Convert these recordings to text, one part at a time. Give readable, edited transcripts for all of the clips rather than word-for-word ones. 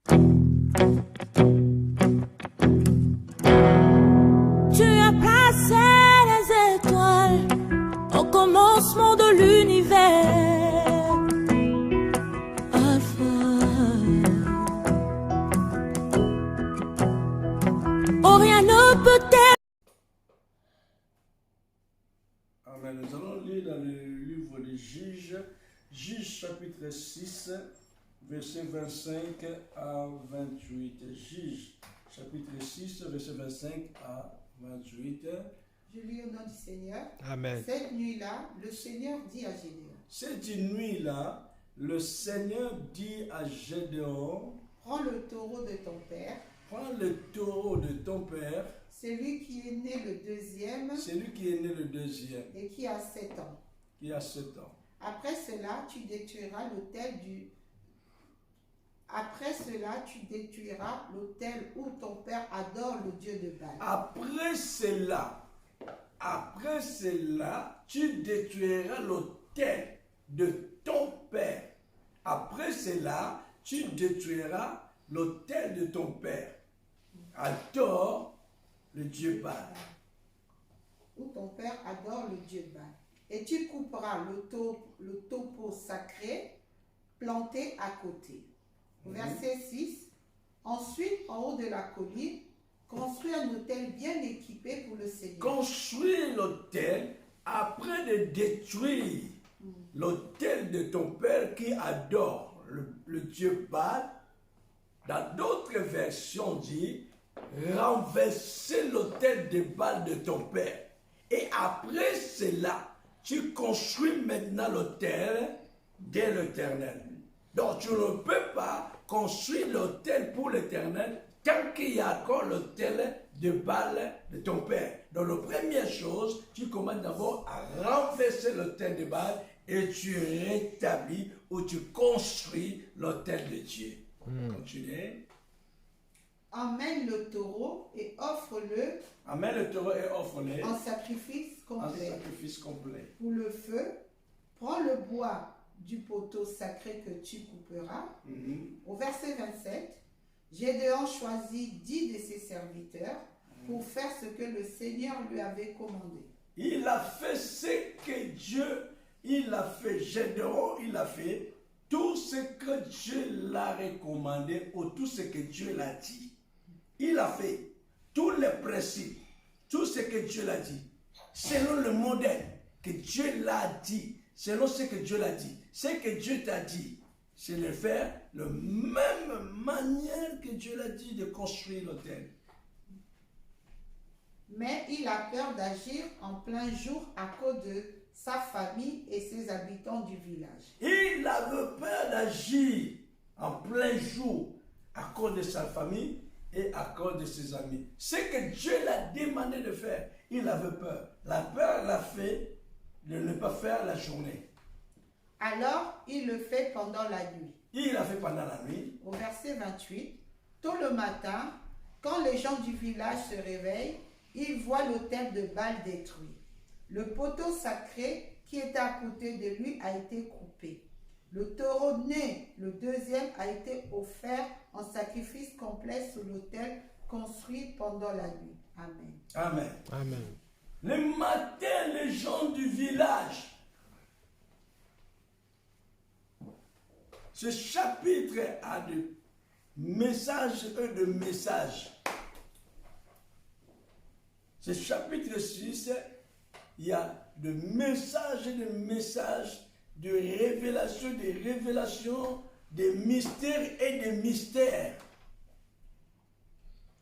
Tu as placé les étoiles au commencement de l'univers. Alpha. Oh, rien ne peut être. Amen. Nous allons lire dans le livre des Juges, Juges chapitre 6, verset 25 à 28. Juges chapitre 6, verset 25 à 28. Je lis au nom du Seigneur. Amen. Cette nuit-là, le Seigneur dit à Gédéon, Cette nuit-là, le Seigneur dit à Gédéon, prends le taureau de ton père, prends le taureau de ton père, celui qui est né le deuxième celui qui est né le deuxième, et qui a 7 ans. qui a 7 ans. Après cela, tu détruiras l'autel où ton père adore le dieu de Baal. Après cela, tu détruiras l'autel de ton père. Après cela, tu détruiras l'autel de ton père. Adore le dieu Baal. Où ton père adore le dieu Baal. Et tu couperas le taureau sacré planté à côté. Verset 6. Ensuite, en haut de la colline, construis un autel bien équipé pour le Seigneur. Construis l'autel après de détruire l'autel de ton père qui adore le dieu Baal. Dans d'autres versions, dit renverser l'autel de Baal de ton père. Et après cela, tu construis maintenant l'autel de l'Éternel. Donc tu ne peux pas construire l'autel pour l'Éternel tant qu'il y a encore l'autel de Baal de ton père. Donc la première chose, tu commences d'abord à renverser l'autel de Baal et tu rétablis ou tu construis l'autel de Dieu. Continuez. Emmène le taureau et offre-le Amène le taureau et offre-le en sacrifice en complet. sacrifice complet. Pour le feu, prends le bois du poteau sacré que tu couperas. Au verset 27, Gédéon choisit 10 de ses serviteurs pour faire ce que le Seigneur lui avait commandé. Il a fait ce que Dieu, il a fait. Gédéon, il a fait tout ce que Dieu l'a recommandé ou tout ce que Dieu l'a dit. Il a fait tous les principes, tout ce que Dieu l'a dit, selon le modèle que Dieu l'a dit, selon ce que Dieu l'a dit. Ce que Dieu t'a dit, c'est de faire de la même manière que Dieu l'a dit de construire l'autel. Mais il a peur d'agir en plein jour à cause de sa famille et ses habitants du village. Il avait peur d'agir en plein jour à cause de sa famille et à cause de ses amis. Ce que Dieu l'a demandé de faire, il avait peur. La peur l'a fait de ne pas faire la journée. Alors, il le fait pendant la nuit. Il l'a fait pendant la nuit. Au verset 28, tôt le matin, quand les gens du village se réveillent, ils voient l'autel de Baal détruit. Le poteau sacré qui était à côté de lui a été coupé. Le taureau né, le deuxième, a été offert en sacrifice complet sur l'autel construit pendant la nuit. Amen. Amen. Amen. Le matin, les gens du village, ce chapitre a de messages et de messages. Ce chapitre 6, il y a de messages et de messages, de révélations, de mystères et de mystères.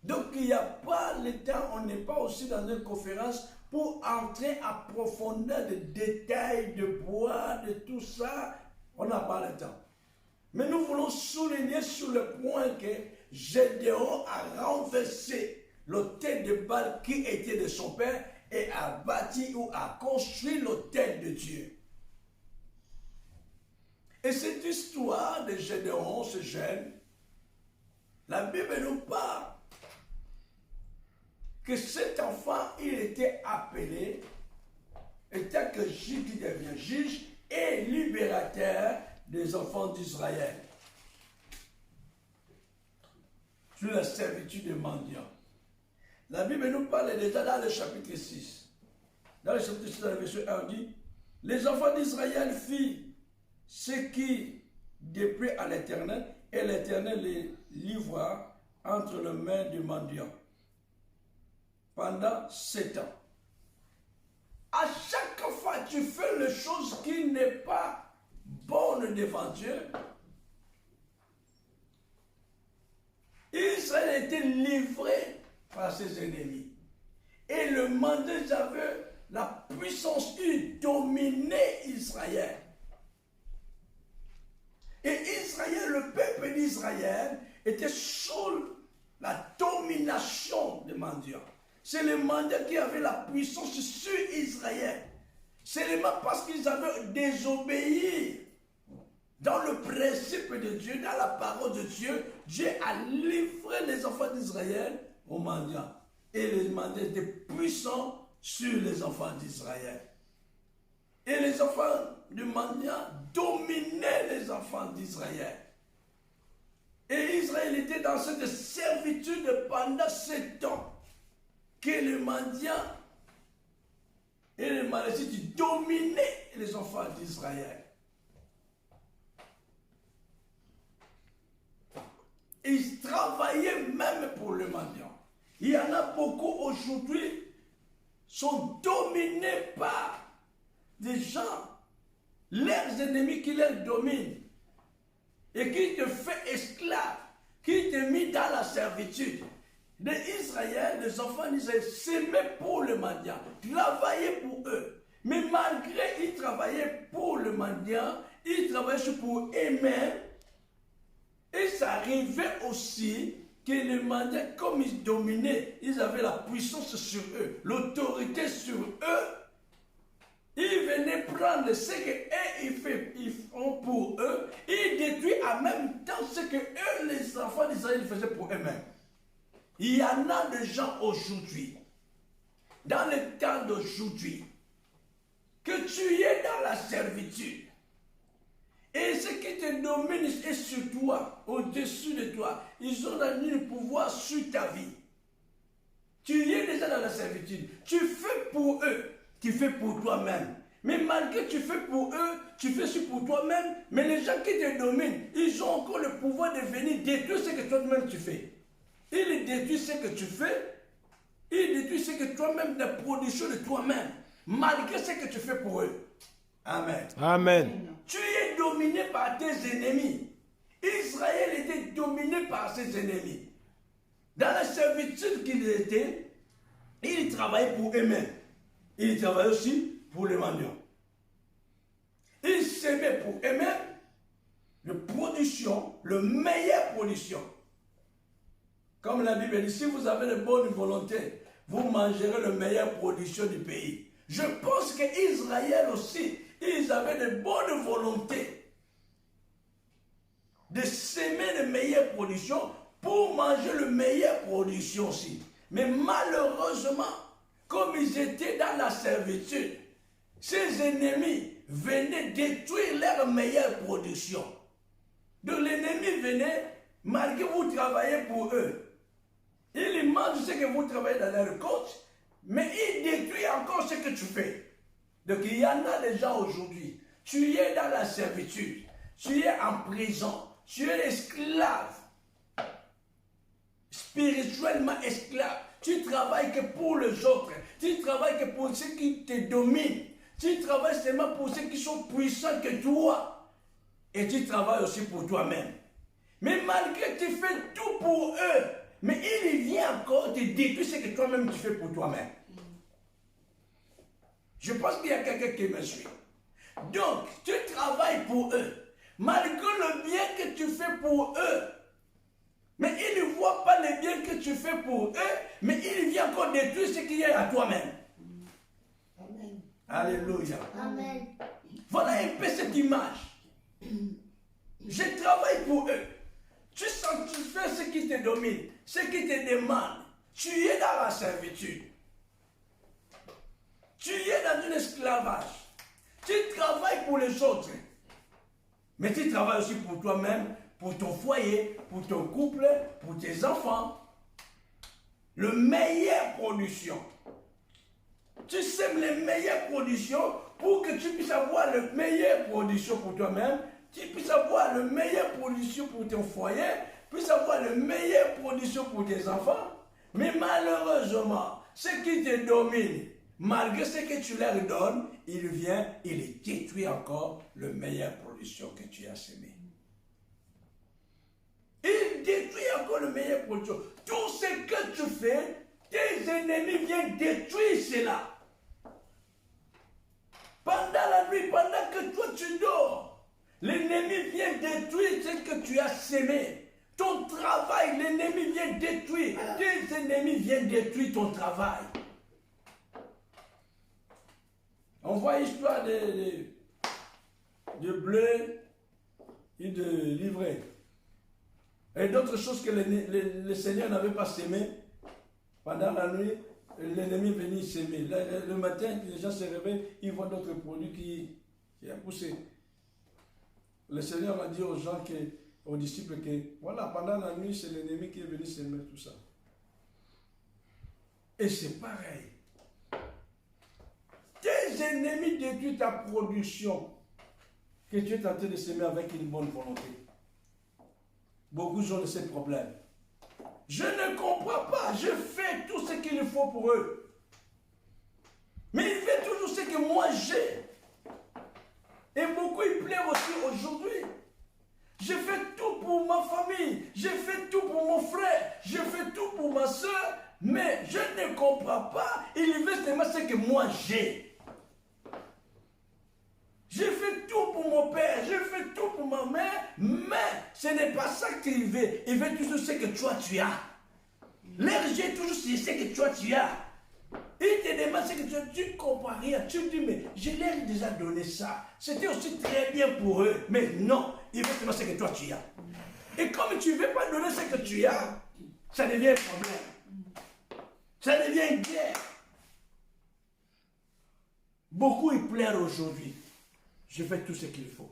Donc il n'y a pas le temps, on n'est pas aussi dans une conférence pour entrer à profondeur de détails, de bois, de tout ça. On n'a pas le temps. Mais nous voulons souligner sur le point que Gédéon a renversé l'autel de Baal qui était de son père et a bâti ou a construit l'autel de Dieu. Et cette histoire de Gédéon, ce jeune, la Bible nous parle que cet enfant, il était appelé, étant que Jésus devient juge et libérateur des enfants d'Israël. sur la servitude des mendiants. La Bible nous parle déjà dans le chapitre 6. Dans le chapitre 6, dans le verset 1, on dit, les enfants d'Israël firent ce qui déplaît à l'Éternel, et l'Éternel les livra entre les mains du mendiant pendant 7 ans. À chaque fois que tu fais les choses qui n'est pas bonne devant Dieu, Israël était livré par ses ennemis. Et le mendiant avait la puissance, il dominait Israël. Et Israël, le peuple d'Israël, était sous la domination des mendiants. C'est les mendiants qui avaient la puissance sur Israël. Seulement parce qu'ils avaient désobéi dans le principe de Dieu, dans la parole de Dieu, Dieu a livré les enfants d'Israël aux mendiants. Et les mendiants étaient puissants sur les enfants d'Israël. Et les enfants du mendiant dominaient les enfants d'Israël. Et Israël était dans cette servitude pendant 7 ans. Que les mendiants et les Malécites dominaient les enfants d'Israël. Ils travaillaient même pour les mendiants. Il y en a beaucoup aujourd'hui sont dominés par des gens, leurs ennemis qui les dominent et qui te fait esclave, qui te met dans la servitude. D'Israël, les enfants d'Israël s'aimaient pour le mendiant, travaillaient pour eux. Mais malgré qu'ils travaillaient pour le mendiant, ils travaillaient pour eux-mêmes. Et ça arrivait aussi que les mendiants, comme ils dominaient, ils avaient la puissance sur eux, l'autorité sur eux. Ils venaient prendre ce qu'eux ils font pour eux, ils détruisent en même temps ce que eux, les enfants d'Israël, faisaient pour eux-mêmes. Il y en a des gens aujourd'hui, dans le temps d'aujourd'hui, que tu es dans la servitude. Et ce qui te domine est sur toi, au-dessus de toi. Ils ont donné le pouvoir sur ta vie. Tu es déjà dans la servitude. Tu fais pour eux, tu fais pour toi-même. Mais malgré que tu fais pour eux, tu fais aussi pour toi-même. Mais les gens qui te dominent, ils ont encore le pouvoir de venir détruire ce que toi-même tu fais. Ils détruisent ce que tu fais. Ils détruisent ce que toi-même, la production de toi-même. Malgré ce que tu fais pour eux. Amen. Amen. Tu es dominé par tes ennemis. Israël était dominé par ses ennemis. Dans la servitude qu'ils étaient, ils travaillaient pour eux-mêmes. Ils travaillaient aussi pour les mendiants. Ils s'aimaient pour eux-mêmes la production, la meilleure production. Comme la Bible dit, si vous avez de bonne volonté, vous mangerez la meilleure production du pays. Je pense qu'Israël aussi, ils avaient de bonnes volontés de s'aimer de meilleures productions pour manger le meilleure production aussi. Mais malheureusement, comme ils étaient dans la servitude, ces ennemis venaient détruire leur meilleure production. Donc l'ennemi venait, malgré que vous travaillez pour eux, ils mangent ce que vous travaillez dans leur côte, mais ils détruisent encore ce que tu fais. Donc il y en a des gens aujourd'hui, tu es dans la servitude, tu es en prison, tu es esclave, spirituellement esclave. Tu travailles que pour les autres, tu travailles que pour ceux qui te dominent, tu travailles seulement pour ceux qui sont puissants que toi, et tu travailles aussi pour toi-même. Mais malgré que tu fais tout pour eux, mais il vient encore te détruire ce que toi-même tu fais pour toi-même. Je pense qu'il y a quelqu'un qui me suit. Donc, tu travailles pour eux. Malgré le bien que tu fais pour eux. Mais ils ne voient pas le bien que tu fais pour eux. Mais il vient encore détruire ce qu'il y a à toi-même. Amen. Alléluia. Amen. Voilà un peu cette image. Je travaille pour eux. Tu sens, tu fais ce qui te domine, ce qui te demande. Tu es dans la servitude. Tu es dans un esclavage. Tu travailles pour les autres. Mais tu travailles aussi pour toi-même, pour ton foyer, pour ton couple, pour tes enfants. Le meilleure production. Tu sèmes les meilleures productions pour que tu puisses avoir le meilleure production pour toi-même, tu puisses avoir le meilleure production pour ton foyer, puisses avoir le meilleure production pour tes enfants. Mais malheureusement, ce qui te domine, malgré ce que tu leur donnes, il vient, il détruit encore le meilleure production que tu as sémé. Il détruit encore le meilleur production. Tout ce que tu fais, tes ennemis viennent détruire cela. Pendant la nuit, pendant que toi tu dors, l'ennemi vient détruire ce que tu as sémé. Ton travail, l'ennemi vient détruire. Tes ennemis viennent détruire ton travail. On voit l'histoire de blé et de livret. Et d'autres choses que le Seigneur n'avait pas sémé. Pendant la nuit, l'ennemi venait s'aimer. Le matin, les gens se réveillent, ils voient d'autres produits qui ont poussé. Le Seigneur a dit aux gens, aux disciples, que voilà, pendant la nuit, c'est l'ennemi qui est venu s'aimer tout ça. Et c'est pareil. Tes ennemis détruisent ta production que tu es en train de s'aimer avec une bonne volonté. Beaucoup ont de ces problèmes. Je ne comprends pas. Je fais tout ce qu'il faut pour eux. Mais ils font toujours ce que moi j'ai. Et beaucoup ils pleurent aussi aujourd'hui. Je fais tout pour ma famille. Je fais tout pour mon frère. Je fais tout pour ma soeur. Mais je ne comprends pas. Ils veulent seulement ce que moi j'ai. Je fais tout pour mon père, je fais tout pour ma mère, mais ce n'est pas ça qu'il veut. Il veut toujours ce que toi tu as. L'RG toujours ce que toi tu as. Il te demande ce que tu as, tu ne comprends rien. Tu me dis, mais je leur ai déjà donné ça. C'était aussi très bien pour eux. Mais non, il veut seulement ce que toi tu as. Et comme tu ne veux pas donner ce que tu as, ça devient un problème. Ça devient une guerre. Beaucoup ils pleurent aujourd'hui. Je fais tout ce qu'il faut.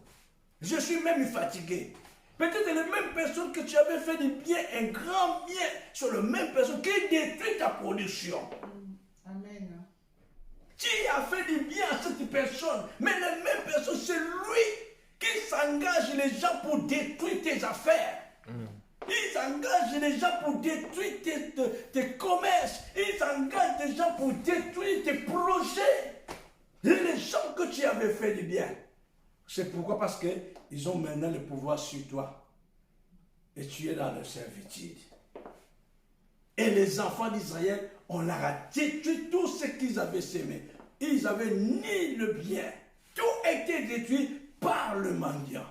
Je suis même fatigué. Peut-être les mêmes personnes que tu avais fait du bien, un grand bien, sont les mêmes personnes qui détruisent ta production. Amen. Tu as fait du bien à cette personne, mais les mêmes personnes, c'est lui qui s'engage les gens pour détruire tes affaires. Il s'engage les gens pour détruire tes commerces. Il s'engage les gens pour détruire tes projets. Et les gens que tu avais fait du bien. C'est pourquoi? Parce qu'ils ont maintenant le pouvoir sur toi. Et tu es dans leur servitude. Et les enfants d'Israël, on leur a détruit tout ce qu'ils avaient sémé. Ils n'avaient ni le bien. Tout était détruit par le mendiant.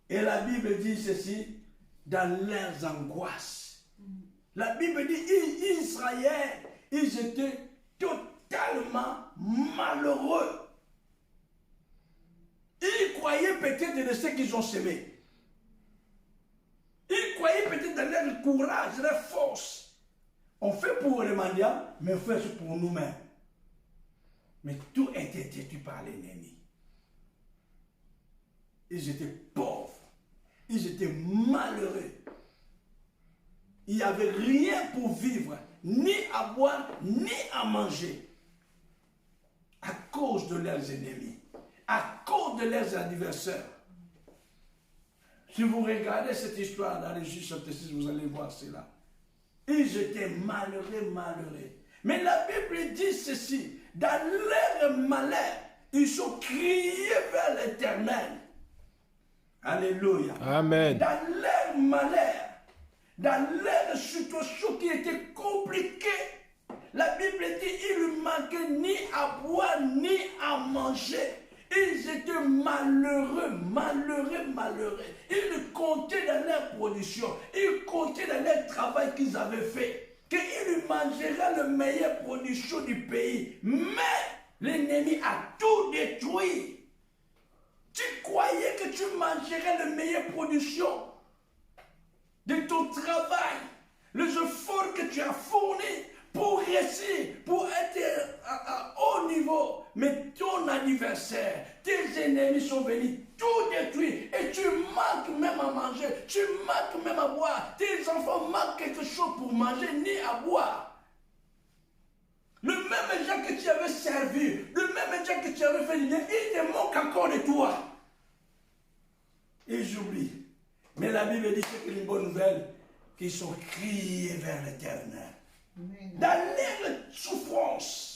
Et la Bible dit ceci, dans leurs angoisses. La Bible dit, Israël, ils étaient totalement malheureux. Ils croyaient peut-être de ce qu'ils ont semé. Ils croyaient peut-être dans leur courage, leur force. On fait pour les mendiants, mais on fait pour nous-mêmes. Mais tout était détruit par l'ennemi. Ils étaient pauvres. Ils étaient malheureux. Il n'y avait rien pour vivre, ni à boire, ni à manger. À cause de leurs ennemis. À cause de leurs adversaires. Si vous regardez cette histoire dans les Juges chapitre 6, vous allez voir cela. Ils étaient malheureux, malheureux. Mais la Bible dit ceci, dans leur malheur, ils ont crié vers l'Éternel. Alléluia. Amen. Dans leur malheur, dans leur situation qui était compliquée, la Bible dit qu'il ne manquait ni à boire, ni à manger. Ils étaient malheureux, malheureux, malheureux. Ils comptaient dans leur production. Ils comptaient dans leur travail qu'ils avaient fait. Qu'ils mangeraient la meilleure production du pays. Mais l'ennemi a tout détruit. Tu croyais que tu mangerais la meilleure production de ton travail. Les efforts que tu as fournis pour réussir, pour être à haut niveau. mais ton anniversaire, tes ennemis sont venus tout détruire et tu manques même à manger, tu manques même à boire. Tes enfants manquent quelque chose pour manger ni à boire. Le même gens que tu avais servi, le même gens que tu avais fait du bien, il te manque encore de toi. Et j'oublie. Mais la Bible dit que c'est une bonne nouvelle, qu'ils sont criés vers l'Éternel. Dans leurs souffrances,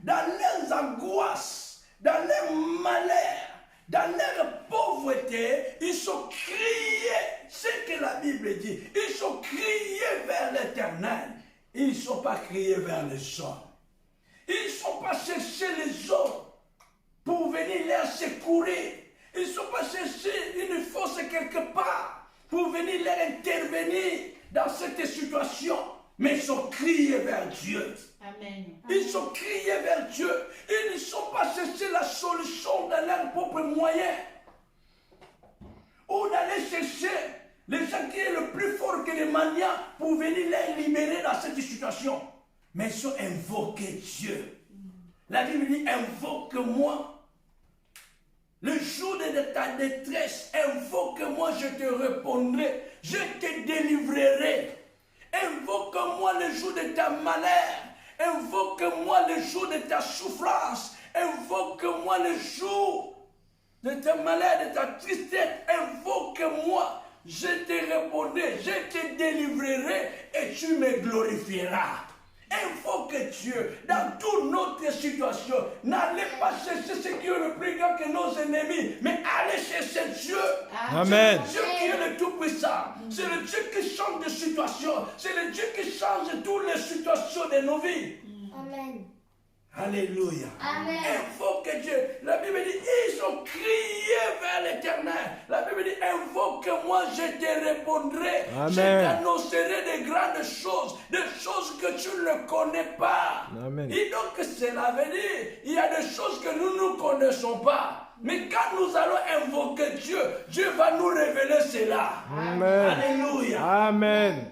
dans leurs angoisses, dans leurs malheurs, dans leur pauvreté, ils sont criés. C'est ce que la Bible dit. Ils sont criés vers l'Éternel. Ils ne sont pas criés vers les hommes. Ils ne sont pas chercher les hommes pour venir leur secourir. Ils ne sont pas chercher une force quelque part pour venir leur intervenir dans cette situation. Mais ils sont criés vers Dieu. Amen. Ils sont criés vers Dieu. Ils ne sont pas chercher la solution dans leurs propres moyens. Ou d'aller chercher les gens qui sont le plus fort que les manias pour venir les libérer dans cette situation. Mais ils sont invoqués Dieu. La Bible dit, invoque-moi. Le jour de ta détresse, invoque-moi, je te répondrai. Je te délivrerai. Invoque-moi le jour de ta malheur. Invoque-moi le jour de ta souffrance. Invoque-moi le jour de ta malheur, de ta tristesse. Invoque-moi. Je te répondrai, je te délivrerai et tu me glorifieras. Invoque Dieu dans toute notre situation. N'allez pas chercher ce qui est le plus grand que nos ennemis, mais allez chercher Dieu. Amen. C'est le Dieu qui est le Tout-Puissant. C'est le Dieu qui change de situation. C'est le Dieu qui change toutes les situations de nos vies. Amen. Alléluia. Amen. Invoque Dieu. La Bible dit, ils ont crié vers l'Éternel. La Bible dit, invoque-moi, je te répondrai. Amen. Je t'annoncerai de grandes choses, des choses que tu ne connais pas. Amen. Et donc, cela veut dire, il y a des choses que nous ne connaissons pas. Mais quand nous allons invoquer Dieu, Dieu va nous révéler cela. Amen. Alléluia. Amen.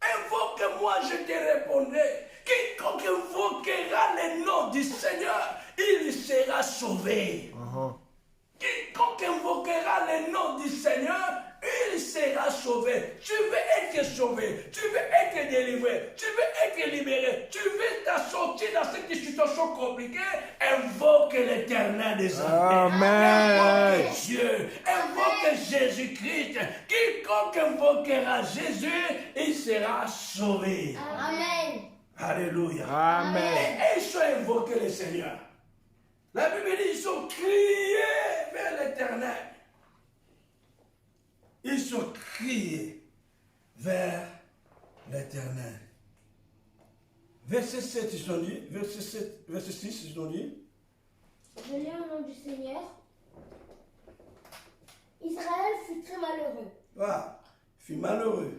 Invoque-moi, je te répondrai. Quiconque invoquera le nom du Seigneur, il sera sauvé. Quiconque invoquera le nom du Seigneur, il sera sauvé. Tu veux être sauvé, tu veux être délivré, tu veux être libéré, tu veux t'assortir dans cette situation compliquée, invoque l'Éternel des armées. Amen. Invoque Dieu, invoque Jésus-Christ. Quiconque invoquera Jésus, il sera sauvé. Amen. Alléluia. Amen. Et ils ont invoqué le Seigneur. La Bible dit, ils ont crié vers l'Éternel. Ils ont crié vers l'Éternel. Verset 7, ils ont dit, verset 6, ils ont dit, Je lis au nom du Seigneur. Israël fut très malheureux voilà, fut malheureux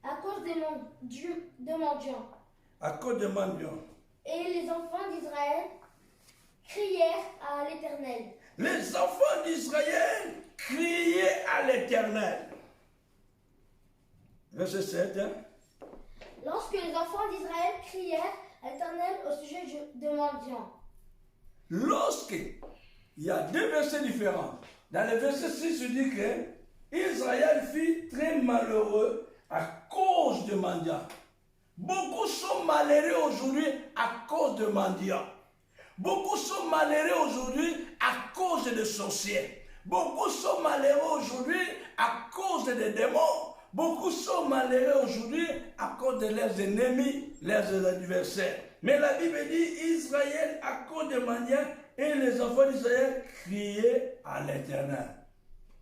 à cause de mendiants. à cause de mendiants. Et les enfants d'Israël crièrent à l'Éternel. Les enfants d'Israël criaient à l'Éternel. Verset 7. Hein? Lorsque les enfants d'Israël crièrent à l'Éternel au sujet de mendiants. Lorsque, il y a deux versets différents. Dans le verset 6, il dit que Israël fut très malheureux à cause de mendiants. Beaucoup sont malheureux aujourd'hui à cause de mendiants. Beaucoup sont malheureux aujourd'hui à cause de sorciers. Beaucoup sont malheureux aujourd'hui à cause des démons. Beaucoup sont malheureux aujourd'hui à cause de leurs ennemis, leurs adversaires. Mais la Bible dit Israël à cause de mendiants et les enfants d'Israël criaient à l'Éternel.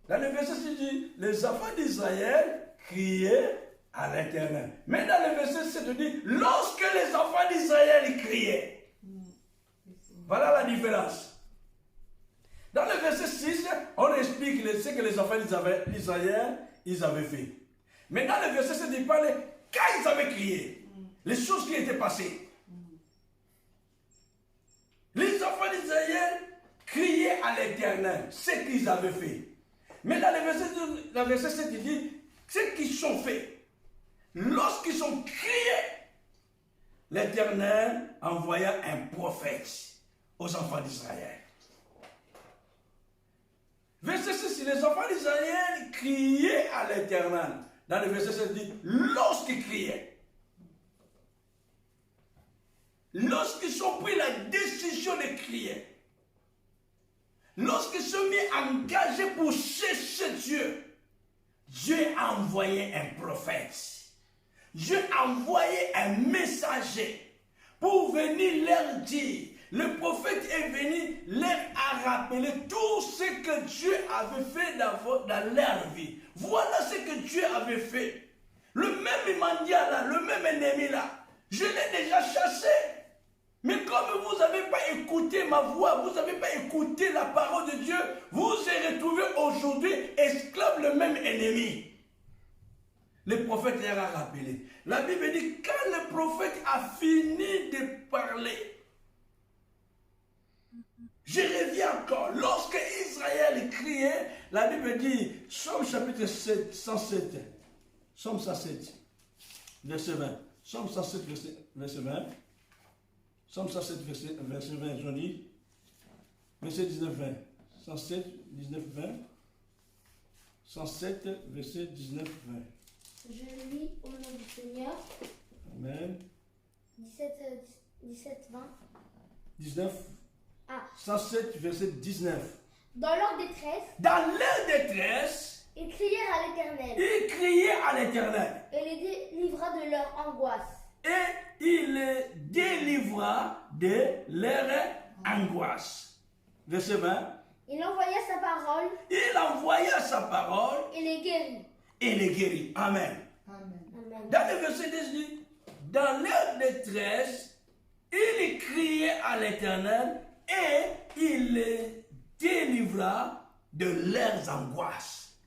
Dans le verset 6 dit les enfants d'Israël criaient à l'Éternel. Mais dans le verset 7 il dit lorsque les enfants d'Israël criaient. Voilà la différence. Dans le verset 6, on explique ce que les enfants d'Israël ils avaient fait. Mais dans le verset 7, il parlait quand ils avaient crié, les choses qui étaient passées. Les enfants d'Israël criaient à l'Éternel ce qu'ils avaient fait. Mais dans le verset 7, il dit ce qu'ils ont fait. Lorsqu'ils ont crié, l'Éternel envoya un prophète aux enfants d'Israël. Verset 6, les enfants d'Israël criaient à l'Éternel. Dans le verset 7, dit, lorsqu'ils criaient, lorsqu'ils ont pris la décision de crier, lorsqu'ils se sont mis engagés pour chercher Dieu, Dieu a envoyé un prophète. Dieu a envoyé un messager pour venir leur dire. Le prophète est venu leur a rappelé tout ce que Dieu avait fait dans leur vie. Voilà ce que Dieu avait fait. Le même mendiant là, le même ennemi là, je l'ai déjà chassé. Mais comme vous n'avez pas écouté ma voix, vous n'avez pas écouté la parole de Dieu, vous serez retrouvés aujourd'hui esclaves le même ennemi. Le prophète leur a rappelé. La Bible dit, quand le prophète a fini de parler, je reviens encore. Lorsque Israël criait, la Bible dit, Somme chapitre 7, 107, Somme 107, verset 20. Somme 107, verset 20. Somme 107, verset 20, j'en dis. Verset 19, 20. 107, 19, 20. 107, verset 19, 20. Je lis au nom du Seigneur. Amen. 17, 20. 19. Ah. 107, verset 19. Dans leur détresse, ils crièrent à l'Éternel. Ils criaient à l'Éternel. Et les délivra de leur angoisse. Et il les délivra de leur angoisse. Verset 20. Il envoya sa parole. Il envoya sa parole. Et les guérit. Et les guérit. Amen. Amen. Amen. Dans le verset 10, dit, dans leur détresse, ils criaient à l'Éternel et il les délivra de leurs angoisses.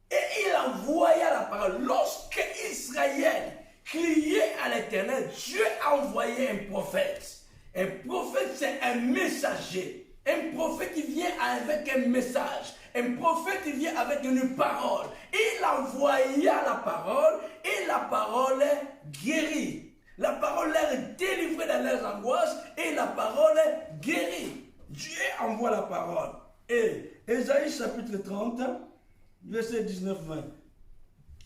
Et il envoya la parole. Lorsque Israël criait à l'Éternel, Dieu a envoyé un prophète. Un prophète, c'est un messager. Un prophète, il vient avec un message. Un prophète, il vient avec une parole. Il envoya la parole et la parole guérit. La parole leur délivrée de leurs angoisses et la parole guérit. Dieu envoie la parole. Et Ésaïe chapitre 30, verset 19-20.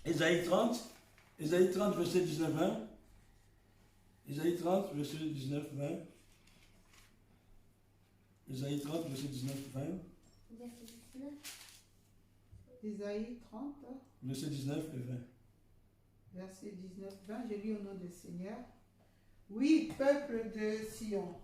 Ésaïe 30, verset 19-20. Ésaïe 30, verset 19-20. Ésaïe 30, verset 19-20. Isaïe 30, Verset 19 et 20. verset 19-20, je lis au nom du Seigneur. Oui, peuple de Sion,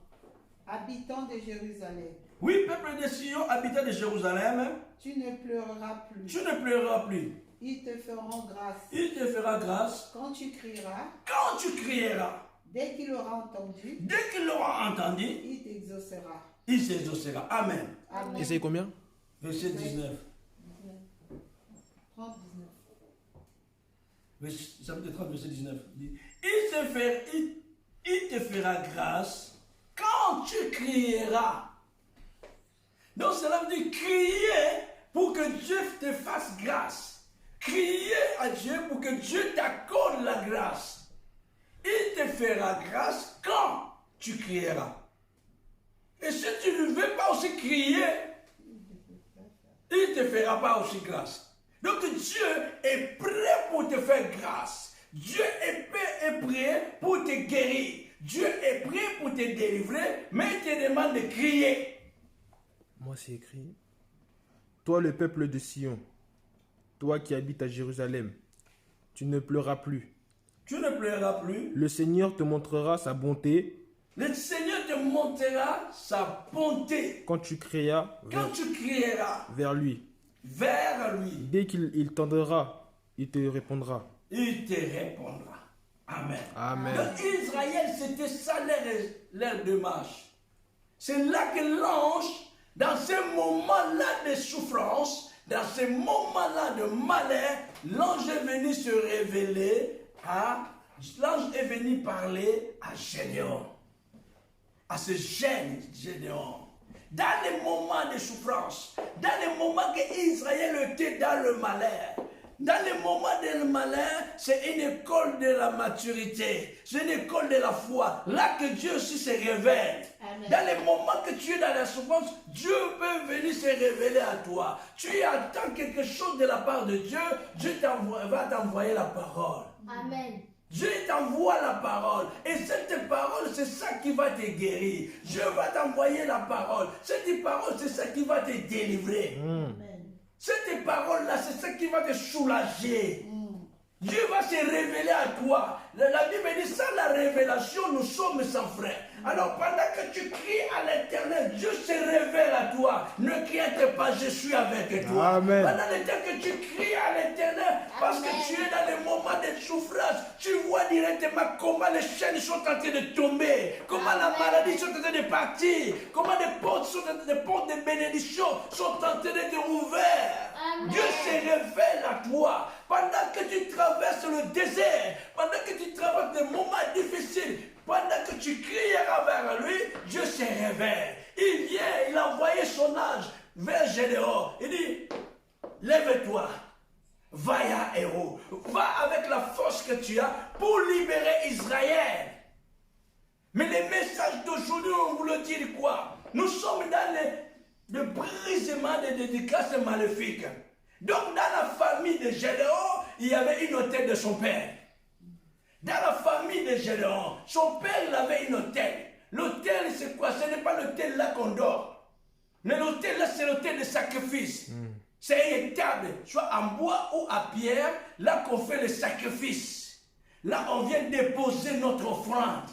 habitants de Jérusalem. Oui, peuple de Sion, habitant de Jérusalem, Tu ne pleureras plus. tu ne pleureras plus. Ils te feront grâce. Il te fera grâce Quand tu crieras, quand tu crieras. dès qu'il aura entendu, Dès qu'il l'aura entendu, il t'exaucera. il s'exaucera. Amen. Amen. Et c'est combien? Verset 19. 30, 19. Chapitre 30, verset 19. Il te fera grâce quand tu crieras. Donc cela veut dire crier pour que Dieu te fasse grâce. Crier à Dieu pour que Dieu t'accorde la grâce. Il te fera grâce quand tu crieras. Et si tu ne veux pas aussi crier, il ne te fera pas aussi grâce. Donc Dieu est prêt pour te faire grâce. Dieu est prêt pour te guérir. Dieu est prêt pour te délivrer, mais il te demande de crier. Moi, c'est écrit. Toi, le peuple de Sion, toi qui habites à Jérusalem, tu ne pleuras plus. Tu ne pleureras plus. Le Seigneur te montrera sa bonté Le Seigneur te montrera sa bonté quand tu crieras quand tu crieras vers lui. vers lui. Dès qu'il t'entendra, il te répondra. Il te répondra. Amen. Amen. Donc Israël, c'était ça leur démarche. C'est là que l'ange, dans ce moment-là de souffrance, dans ce moment-là de malheur, l'ange est venu se révéler l'ange est venu parler à Gédéon, à ce jeune Gédéon. Dans les moments de souffrance, dans les moments que Israël était dans le malheur, dans les moments de malheur, c'est une école de la maturité, c'est une école de la foi, là que Dieu aussi se révèle. Amen. Dans les moments que tu es dans la souffrance, Dieu peut venir se révéler à toi. Tu attends quelque chose de la part de Dieu, Dieu va t'envoyer la parole. Amen. Dieu t'envoie la parole. Et cette parole, c'est ça qui va te guérir. Dieu va t'envoyer la parole. Cette parole, c'est ça qui va te délivrer. Amen. Cette parole-là, c'est ça qui va te soulager. Dieu va se révéler à toi. La Bible dit, sans la révélation, nous sommes sans frère. Alors pendant que tu cries à l'Éternel, Dieu se révèle à toi. Ne crainte pas, je suis avec toi. Amen. Pendant le temps que tu cries à l'Éternel, parce que tu es dans les moments de souffrance, tu vois directement comment les chaînes sont en train de tomber, comment la maladie sont en train de partir, comment les portes de bénédiction sont en train d'être ouvertes. Amen. Dieu se révèle à toi. Pendant que tu traverses le désert, pendant que tu traverses des moments difficiles, pendant que tu crieras vers lui, Dieu se révèle. Il vient, il a envoyé son ange vers Gédéon. Il dit, lève-toi, va à héros, va avec la force que tu as pour libérer Israël. Mais les messages d'aujourd'hui, on vous le dit quoi? Nous sommes dans le brisement des dédicaces maléfiques. Donc dans la famille de Gédéon, il y avait une autel de son père. Dans la famille de Gédéon, son père il avait une autel. L'autel c'est quoi? Ce n'est pas l'autel là qu'on dort. Mais l'autel là c'est l'autel de sacrifice. C'est une table, soit en bois ou à pierre, là qu'on fait le sacrifice. Là on vient déposer notre offrande.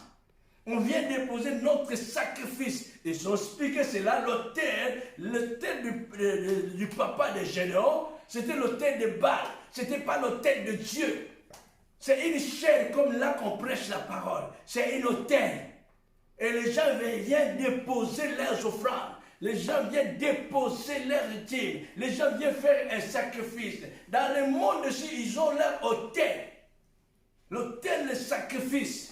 On vient déposer notre sacrifice. Ils ont expliqué cela, l'autel du papa de Gédéon, c'était l'autel de Baal. Ce n'était pas l'autel de Dieu. C'est une chaîne comme là qu'on prêche la parole. C'est une autel. Et les gens viennent déposer leurs offrandes. Les gens viennent déposer leurs rituels. Les gens viennent faire un sacrifice. Dans le monde aussi, ils ont leur autel. L'autel de sacrifice.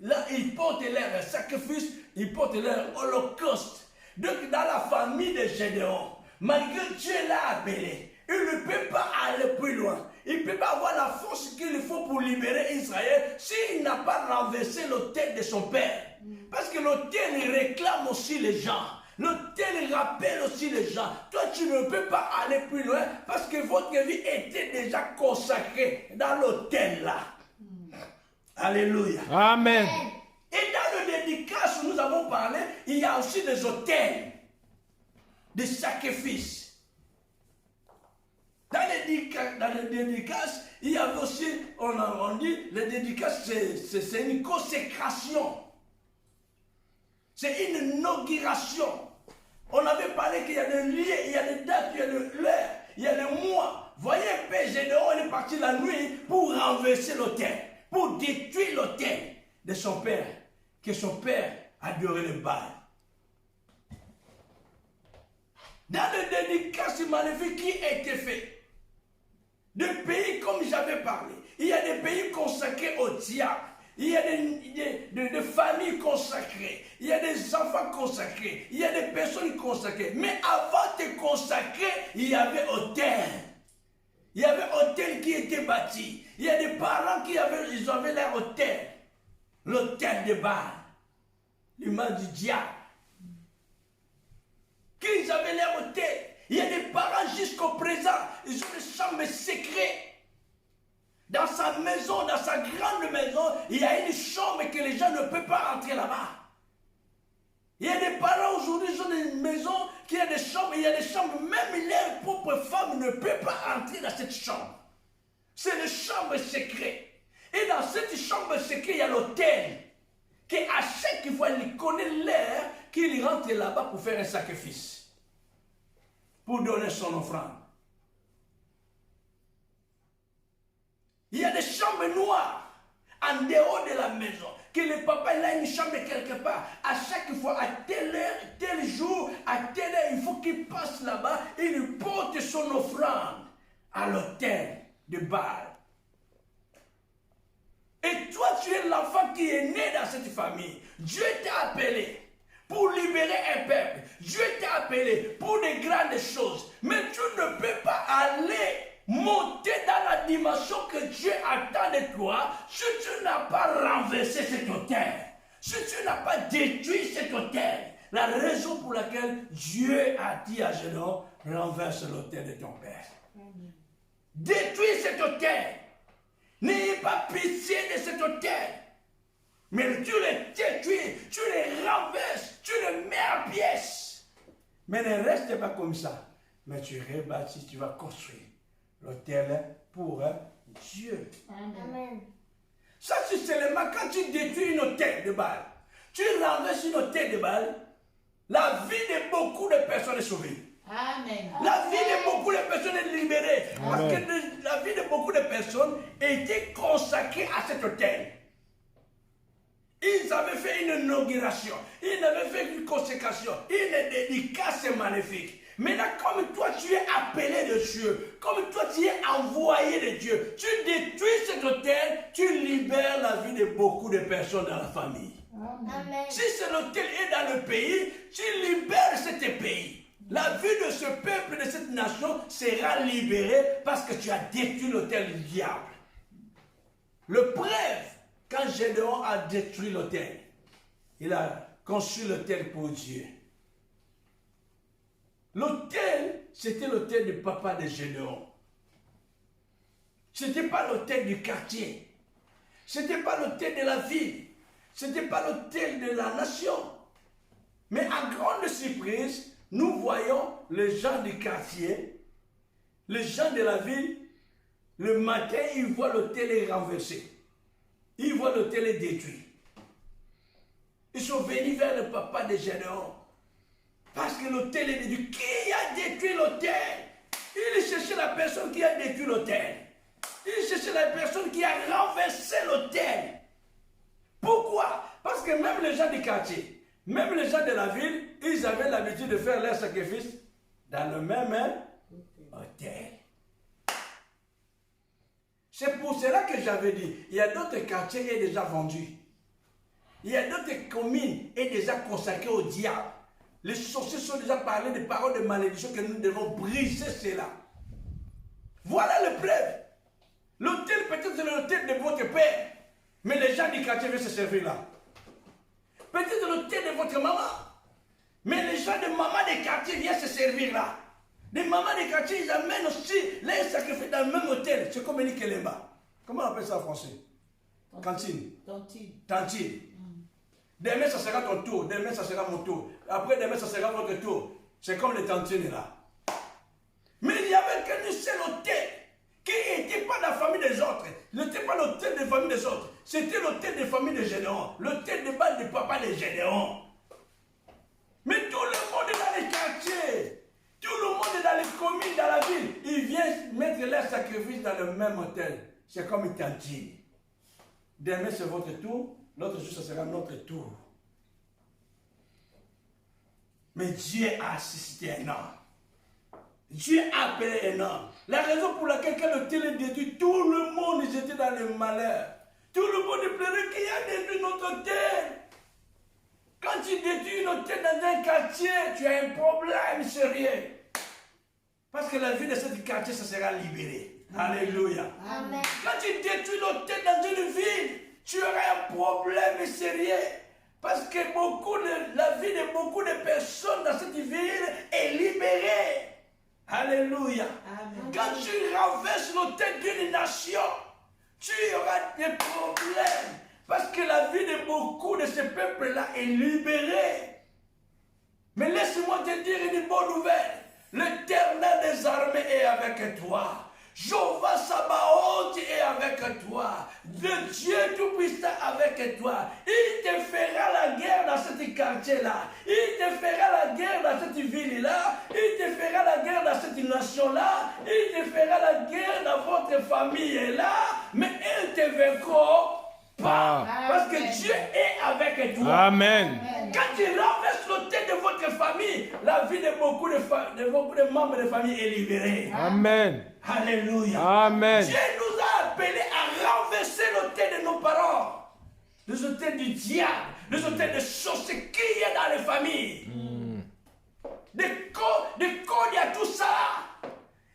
Là, ils portent leur sacrifice, ils portent leur holocauste. Donc, dans la famille de Gédéon, malgré Dieu l'a appelé, il ne peut pas aller plus loin. Il ne peut pas avoir la force qu'il faut pour libérer Israël s'il n'a pas renversé l'autel de son père. Parce que l'autel, il réclame aussi les gens. L'autel, il rappelle aussi les gens. Toi, tu ne peux pas aller plus loin parce que votre vie était déjà consacrée dans l'autel là. Alléluia. Amen. Et dans le dédicace où nous avons parlé, il y a aussi des autels, des sacrifices. Dans les dédicaces, il y avait aussi, on dit, les dédicaces, c'est une consécration. C'est une inauguration. On avait parlé qu'il y a des lieux, il y a des dates, il y a des l'heure, il y a des mois. Voyez, Père Gédéon, il est parti la nuit pour renverser l'autel, pour détruire l'autel de son père, que son père adorait le Baal. Dans le dédicace maléfique qui a été fait, des pays comme j'avais parlé, il y a des pays consacrés au diable, il y a des familles consacrées, il y a des enfants consacrés, il y a des personnes consacrées. Mais avant de consacrer, il y avait autel. Il y avait autel qui était bâti. Il y a des parents qui avaient leur autel. L'autel de Baal, l'image du diable. Qu'ils avaient leur autel. Il y a des parents jusqu'au présent, ils ont des chambres secrètes. Dans sa maison, dans sa grande maison, il y a une chambre que les gens ne peuvent pas rentrer là-bas. Il y a des parents aujourd'hui, ils ont des maisons, qui a des chambres, il y a des chambres, même leur propre femme ne peut pas entrer dans cette chambre. C'est une chambre secrète. Et dans cette chambre secrète, il y a l'autel, qui à chaque fois, il connaît l'heure qu'il rentre là-bas pour faire un sacrifice, pour donner son offrande. Il y a des chambres noires en dehors de la maison. Que le papa il a une chambre quelque part. À chaque fois, à telle heure, tel jour, à telle heure, il faut qu'il passe là-bas et il porte son offrande à l'autel de Baal. Et toi, tu es l'enfant qui est né dans cette famille. Dieu t'a appelé pour libérer un peuple. Dieu t'a appelé pour des grandes choses. Mais tu ne peux pas aller monter dans la dimension que Dieu attend de toi si tu n'as pas renversé cet autel. Si tu n'as pas détruit cet autel, la raison pour laquelle Dieu a dit à Gédéon, renverse l'autel de ton père. Détruis cet autel. N'ayez pas pitié de cet autel. Mais tu les détruis, tu les renverses, tu les mets en pièces. Mais ne reste pas comme ça. Mais tu rebâtis, tu vas construire l'autel pour Dieu. Amen. Ça, c'est seulement quand tu détruis une autel de Baal. Tu renverses une autel de Baal, la vie de beaucoup de personnes est sauvée. Amen. La vie de beaucoup de personnes est libérée. Parce que la vie de beaucoup de personnes était consacrée à cet autel. Ils avaient fait une inauguration, ils avaient fait une consécration, une dédicace magnifique. Maintenant, comme toi tu es appelé de Dieu, comme toi tu es envoyé de Dieu, tu détruis cet autel, tu libères la vie de beaucoup de personnes dans la famille. Amen. Si cet autel est dans le pays, tu libères ce pays. La vie de ce peuple, de cette nation sera libérée parce que tu as détruit l'autel du diable. Le preuve, quand Gédéon a détruit l'autel, il a construit l'autel pour Dieu. L'autel, c'était l'autel du papa de Gédéon. Ce n'était pas l'autel du quartier. Ce n'était pas l'autel de la ville. Ce n'était pas l'autel de la nation. Mais à grande surprise, nous voyons les gens du quartier, les gens de la ville, le matin, ils voient l'autel renversé. Ils voient l'autel détruit. Ils sont venus vers le papa de Gédéon. Parce que l'autel est détruit. Qui a détruit l'autel? Il cherchait la personne qui a détruit l'autel. Il cherchait la personne qui a renversé l'autel. Pourquoi? Parce que même les gens du quartier, même les gens de la ville, ils avaient l'habitude de faire leurs sacrifices dans le même autel. C'est pour cela que j'avais dit, il y a d'autres quartiers qui sont déjà vendus. Il y a d'autres communes qui sont déjà consacrées au diable. Les sorciers sont déjà parlé des paroles de malédiction que nous devons briser cela. Voilà le preuve. L'autel peut-être c'est l'autel de votre père, mais les gens du quartier veulent se servir là. Peut-être l'autel de votre maman, mais les gens de maman des quartiers viennent se servir là. Les mamans des quartiers, ils amènent aussi les sacrifices dans le même hôtel. C'est comme une kelemba. Comment on appelle ça en français? Cantine. Tantine. Demain, ça sera ton tour. Demain, ça sera mon tour. Après, demain, ça sera votre tour. C'est comme les tantines là. Mais il y avait qu'un seul hôtel qui n'était pas dans la famille des autres. Ce n'était pas l'hôtel de la famille des autres. C'était l'hôtel de la famille de Gédéon. L'hôtel de base du papa de Gédéon. Mais tout le monde est dans les quartiers. Tout le monde est dans les communes, dans la ville. Ils viennent mettre leurs sacrifices dans le même hôtel. C'est comme une cantine. Demain, c'est votre tour. L'autre jour, ce sera notre tour. Mais Dieu a suscité un homme. Dieu a appelé un homme. La raison pour laquelle quand l'hôtel est détruit, tout le monde était dans le malheur. Tout le monde pleurait qui a détruit notre hôtel. Quand tu détruis une hôtel dans un quartier, tu as un problème sérieux. Parce que la vie de ce quartier, ça sera libéré. Alléluia. Amen. Quand tu détruis l'hôtel dans une ville, tu auras un problème sérieux. Parce que la vie de beaucoup de personnes dans cette ville est libérée. Alléluia. Amen. Quand tu renverses l'autel d'une nation, tu auras des problèmes. Parce que la vie de beaucoup de ce peuple-là est libérée. Mais laisse-moi te dire une bonne nouvelle. L'Éternel des armées est avec toi. Jéhovah Sabaoth est avec toi. Le Dieu Tout-Puissant avec toi. Il te fera la guerre dans ce quartier-là. Il te fera la guerre dans cette ville-là. Il te fera la guerre dans cette nation-là. Il te fera la guerre dans votre famille-là. Mais il te vaincra pas. Parce que Dieu est avec toi. Amen. Quand tu renverses l'autel de votre famille, la vie de beaucoup de membres de famille est libérée. Amen. Alléluia. Amen. Dieu nous a appelés à renverser l'autel de nos parents. Les autels du diable, les autels de sorciers qui est dans les familles. Des codes, il y a tout ça.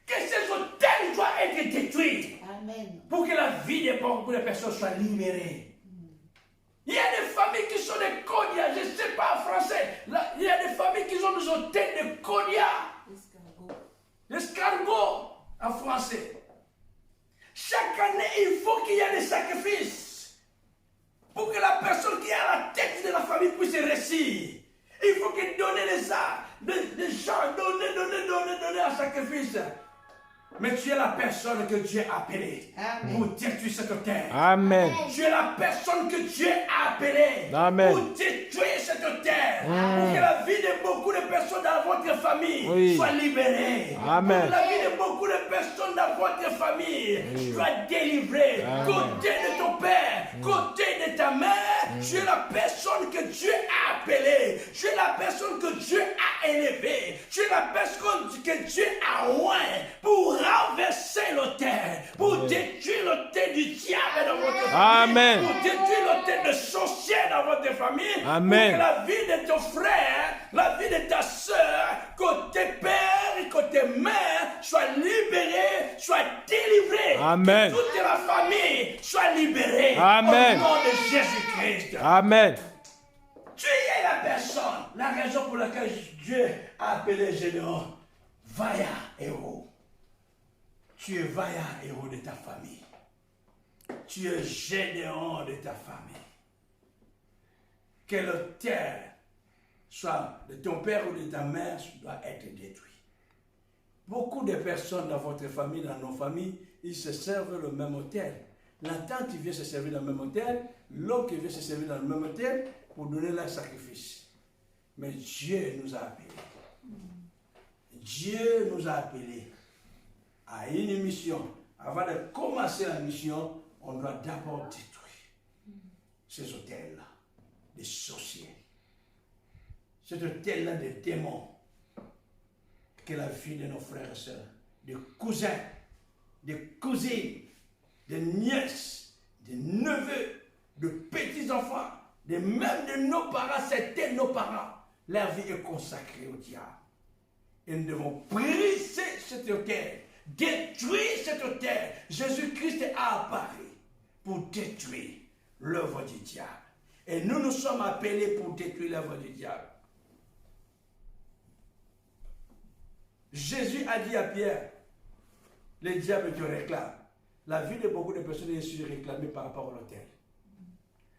Que ces autels doivent être détruits. Amen. Pour que la vie de beaucoup de personnes soit libérée. Il y a des familles qui sont des cognas, je ne sais pas en français. Là, il y a des familles qui ont des hôtels de cognas. L'escargot en français. Chaque année, il faut qu'il y ait des sacrifices pour que la personne qui est à la tête de la famille puisse réussir. Il faut qu'il donne des gens, donner un sacrifice. Mais tu es la personne que Dieu a appelée pour détruire cette terre. Amen. Tu es la personne que Dieu a appelée pour détruire cette terre. Pour que la vie de beaucoup de personnes dans votre famille soit libérée. Amen. Pour que la vie de beaucoup de personnes dans votre famille soit délivrée. Côté de ton père, côté de ta mère, tu es la personne que Dieu a appelée. Tu es la personne que Dieu a élevée. Tu es la personne que Dieu a oint pour renverser l'autel, pour détruire l'autel du diable dans votre famille, pour détruire l'autel de sorcier dans votre famille, pour que la vie de ton frère, la vie de ta soeur, côté père et côté mère, soit libérée, soit délivrée. Amen. Que toute la famille soit libérée. Amen. Au nom de Jésus-Christ. Amen. Tu es la personne, la raison pour laquelle Dieu a appelé Gédéon vaillant héros. Tu es vaillant héros de ta famille. Tu es Gédéon de ta famille. Que le terre, soit de ton père ou de ta mère, doit être détruit. Beaucoup de personnes dans votre famille, dans nos familles, ils se servent le même hôtel. La tante qui vient se servir dans le même hôtel, l'homme qui vient se servir dans le même hôtel pour donner leur sacrifice. Mais Dieu nous a appelés. Dieu nous a appelés à une mission. Avant de commencer la mission, on doit d'abord détruire ces hôtels-là, des sorciers, cet hôtel-là des démons, que la vie de nos frères et sœurs, des cousins, des cousines, des nièces, des neveux, de petits-enfants, même de nos parents, certains de nos parents, leur vie est consacrée au diable. Et nous devons briser cet hôtel, détruire cet hôtel. Jésus-Christ a apparu pour détruire l'œuvre du diable. Et nous nous sommes appelés pour détruire l'œuvre du diable. Jésus a dit à Pierre, le diable te réclame. La vie de beaucoup de personnes est réclamée par rapport à l'autel.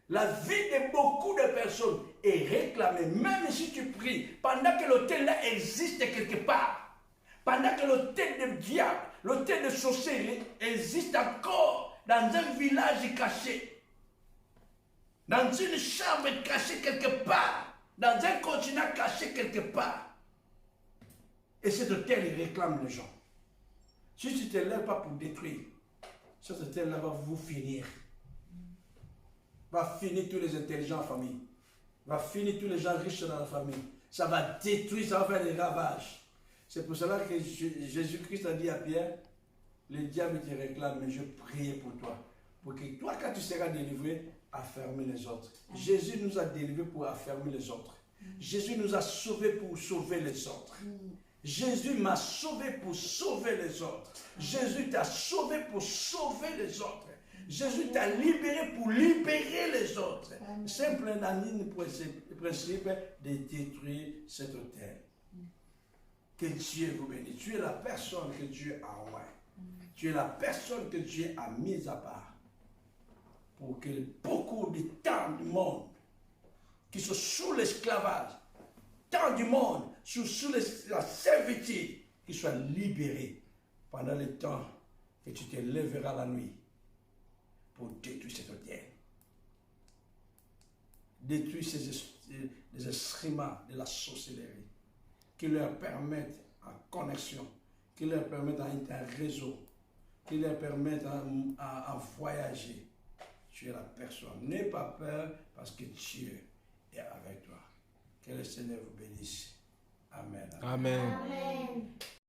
La vie de beaucoup de personnes est réclamée, même si tu pries, pendant que l'autel là existe quelque part, pendant que l'autel de diable, l'autel de sorcellerie existe encore dans un village caché, dans une chambre cachée quelque part, dans un continent caché quelque part. Et cet hôtel, il réclame les gens. Si tu ne te lèves pas pour détruire, cet hôtel-là va vous finir. Va finir tous les intelligents en famille. Va finir tous les gens riches dans la famille. Ça va détruire, ça va faire des ravages. C'est pour cela que Jésus-Christ a dit à Pierre, le diable te réclame, mais je prie pour toi. Pour que toi, quand tu seras délivré, affermer les autres. Jésus nous a délivrés pour affermer les autres. Jésus nous a sauvés pour sauver les autres. Jésus m'a sauvé pour sauver les autres. Jésus t'a sauvé pour sauver les autres. Jésus t'a libéré pour libérer les autres. Simple principe de détruire cet hôtel. Que Dieu vous bénisse. Tu es la personne que Dieu a oint. Tu es la personne que Dieu a mise à part. Pour que beaucoup de temps du monde qui sont sous l'esclavage, tant du monde sous la servitude, qui soient libérés pendant le temps que tu te lèveras la nuit pour détruire cet hôtel. Détruire les instruments de la sorcellerie qui leur permettent en connexion, qui leur permettent un réseau, qui leur permettent à voyager. Tu es la personne. N'aie pas peur parce que Dieu est avec toi. Que le Seigneur vous bénisse. Amen. Amen. Amen.